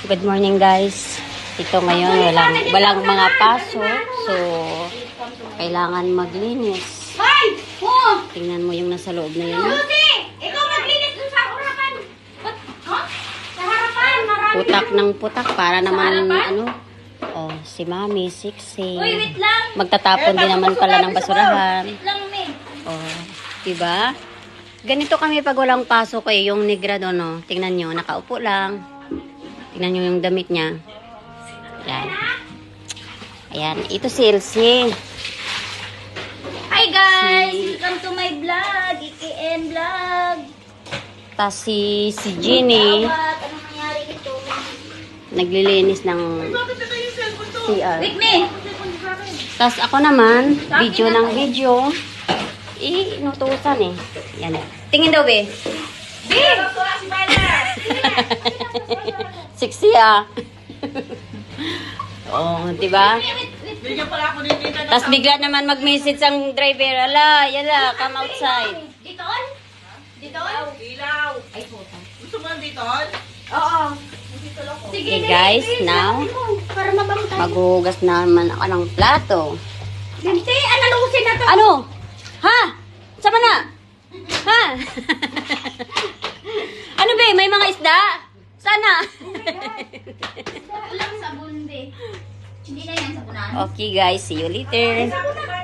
Good morning guys. Ito ngayon walang mga pasok. So kailangan maglinis. Tingnan mo yung nasa loob na yan. Ikaw maglinis dun sa harapan. Sa harapan, marami. Putak ng putak para naman oh, si Mami, sexy. Uy, wait lang. Magtatapon din naman pala ng basurahan. Wait lang, Meg. Oh, diba? Ganito kami pag walang pasok yung negra doon, no? Tingnan nyo, nakaupo lang. Tingnan nyo yung damit niya. Ayan. Ayan, ito si Elsie. Hi guys! Welcome to my vlog. IKN vlog. Tapos si Ginny, Bawat, anong nangyari dito? naglilinis ng CR. Wait, me. Tapos ako naman, video ng video. Inutusan eh. Yan. Tingin daw, be. Big! Sexy ah. Oh, diba? Tapos bigla naman mag-message ang driver. Ala, yala, come outside. Dito on? Dito on? Ilaw. Ay, puta. Gusto mo nandito? Oo. Sige, Okay guys, now, para mabango tayo. maghuhugas naman ako ng plato. Binti, analusin na to. Ano? Ha? Sama na? Ha? Ano be? May mga isda? Sana. Walang sabon, be. Hindi na yan sabunan. Okay guys, see you later. Sabi na